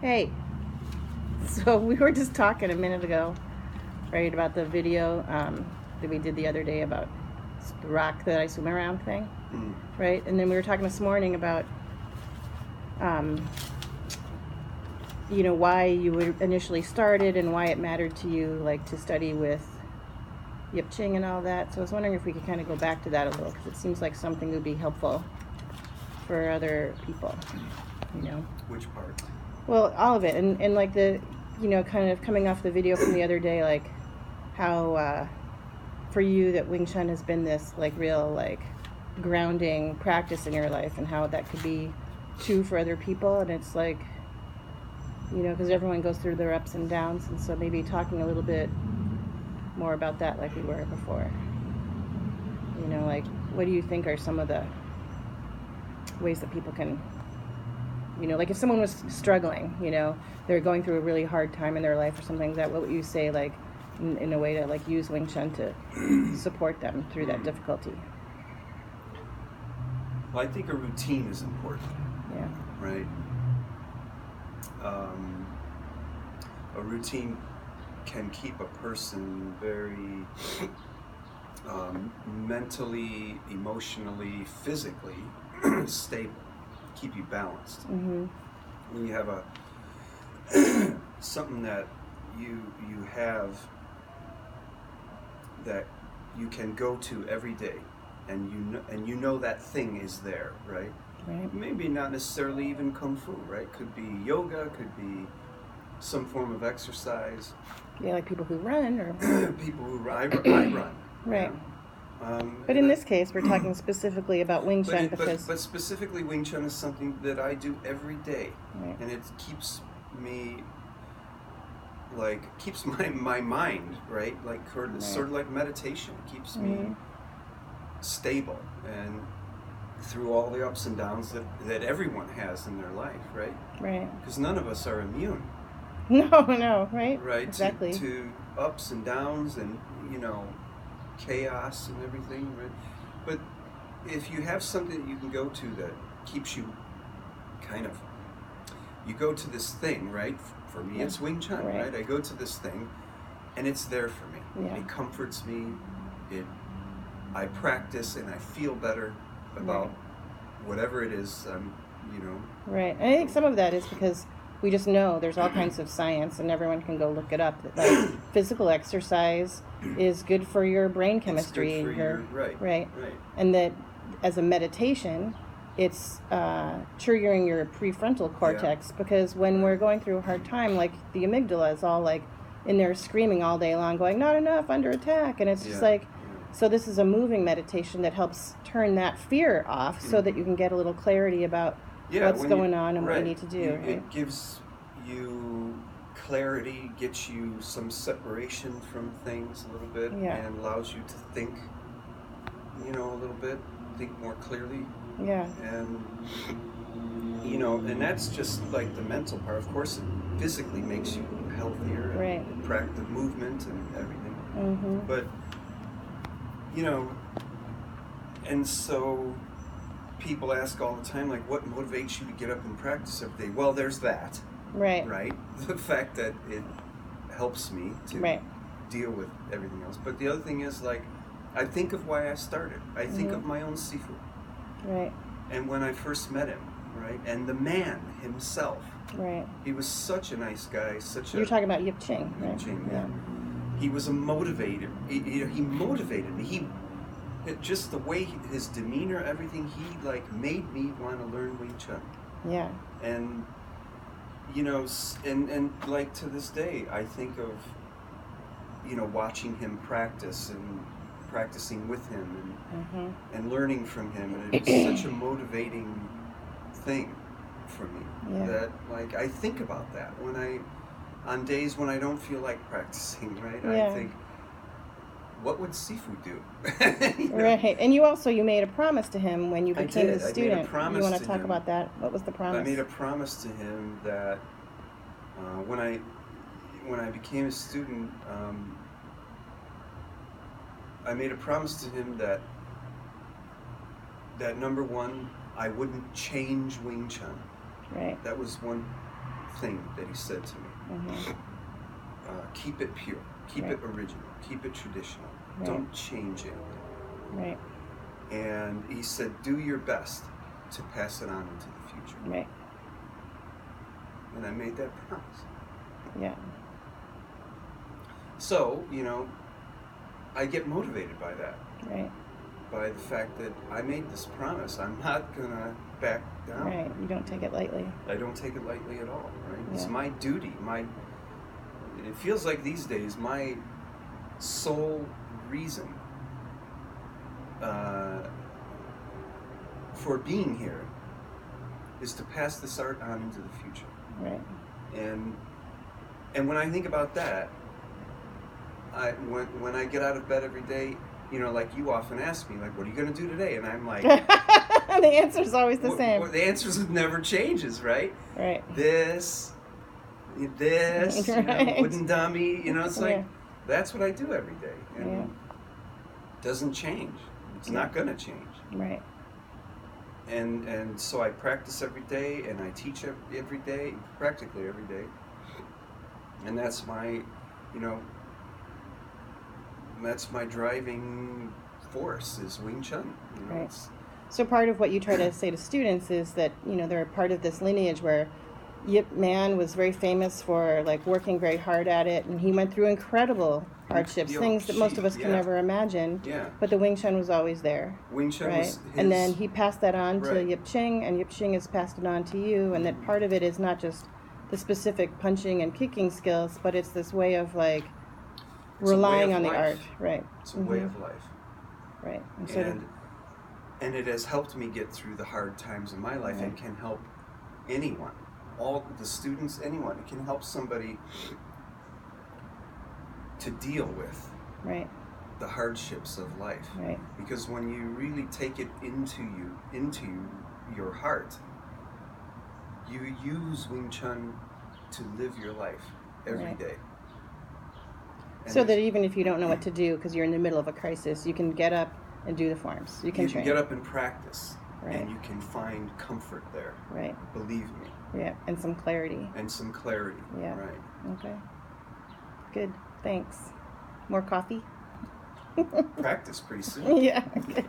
Hey, so we were just talking a minute ago, right, about the video that we did the other day about the rock that I swim around thing, right? And then we were talking this morning about, why you initially started and why it mattered to you, like, to study with Ip Ching and all that. So I was wondering if we could kind of go back to that a little, because it seems like something would be helpful for other people, Which part? Well, all of it, and like the, kind of coming off the video from the other day, like how for you that Wing Chun has been this like real like grounding practice in your life, and how that could be true for other people, and it's like, because everyone goes through their ups and downs, and so maybe talking a little bit more about that, like we were before. Like what do you think are some of the ways that people can, like if someone was struggling, they're going through a really hard time in their life or something like that, what would you say, like, in a way to, like, use Wing Chun to support them through that difficulty? Well, I think a routine is important. Yeah. Right? A routine can keep a person very mentally, emotionally, physically stable. Keep you balanced. Mm-hmm. When you have something that you have that you can go to every day, and you know that thing is there, right? Right. Maybe not necessarily even kung fu, right? Could be yoga, could be some form of exercise. Yeah, like people who run, or people who I run. Right. Yeah. But in this case, we're talking specifically about Wing Chun but specifically Wing Chun is something that I do every day, right. And it keeps me, keeps my mind, right? Like sort of like meditation. It keeps me stable, and through all the ups and downs that everyone has in their life, right? Right. Because none of us are immune. No, right? Right. Exactly. To ups and downs and chaos and everything, right? But if you have something that you can go to that keeps you you go to this thing, right? For me, it's Wing Chun, right? I go to this thing, and it's there for me. Yeah. It comforts me. I practice, and I feel better about whatever it is. Right. And I think some of that is because we just know there's all kinds of science, and everyone can go look it up, that like physical exercise is good for your brain chemistry. It's good for right. And that as a meditation, it's triggering your prefrontal cortex, because when we're going through a hard time, like the amygdala is all like in there screaming all day long, going, not enough, under attack. And it's just like, so this is a moving meditation that helps turn that fear off, so that you can get a little clarity about what's going on and what you need to do. It gives you clarity, gets you some separation from things a little bit, and allows you to think, a little bit, think more clearly. Yeah. And, and that's just like the mental part. Of course, it physically makes you healthier, and practice movement and everything. Mm-hmm. But, and so people ask all the time, like, what motivates you to get up and practice every day? Well, there's that. Right? The fact that it helps me to deal with everything else. But the other thing is, like, I think of why I started. I think of my own Sifu. Right. And when I first met him, right? And the man himself. Right. He was such a nice guy, You're talking about Ip Ching, right? Ip Ching, yeah. He was a motivator. He motivated me. Just the way his demeanor, everything, he like made me want to learn Wing Chun. Yeah. And and like to this day, I think of watching him practice and practicing with him and learning from him, and it was such a motivating thing for me that like I think about that on days when I don't feel like practicing, right? I think, what would Sifu do? Right. And you made a promise to him when you became a student. I made a promise you want to to talk him. about that? What was the promise? I made a promise to him that when I became a student, I made a promise to him that number one, I wouldn't change Wing Chun. Right. That was one thing that he said to me. Mm-hmm. Keep it pure, keep Right. it original, keep it traditional. Right. Don't change it. Right. And he said, do your best to pass it on into the future. Right. And I made that promise. Yeah. So, I get motivated by that. Right. By the fact that I made this promise. I'm not going to back down. Right. You don't take it lightly. I don't take it lightly at all, right? Yeah. It's my duty. It feels like these days my sole reason for being here is to pass this art on into the future. Right. And when I think about that, when I get out of bed every day, like you often ask me, like, what are you going to do today? And I'm like, the answer's always the same. The answer never changes, right? Right. This, Right. wooden dummy, it's like, Yeah. that's what I do every day. And Yeah. it doesn't change. It's not going to change. Right. And so I practice every day, and I teach every day, practically every day. And that's my, that's my driving force is Wing Chun. Right. So part of what you try to say to students is that, they're a part of this lineage where Ip Man was very famous for like working very hard at it, and he went through incredible hardships, things that most of us can never imagine. Yeah. But the Wing Chun was always there. Wing Chun right? was his... And then he passed that on to Right. Ip Ching, and Ip Ching has passed it on to you, and that part of it is not just the specific punching and kicking skills, but it's this way of like relying on the art. Right. It's a way of life. Right. And it has helped me get through the hard times in my life, Right. and can help anyone. All the students, anyone. It can help somebody to deal with right. the hardships of life. Right. Because when you really take it into your heart, you use Wing Chun to live your life every Right. day. And So that even if you don't know what to do because you're in the middle of a crisis, you can get up and do the forms. You can train. get up and practice, Right. and you can find comfort there. Right. Believe me. Yeah, and some clarity. And some clarity. Yeah. Right. Okay. Good. Thanks. More coffee? Practice pretty soon. Yeah. Okay.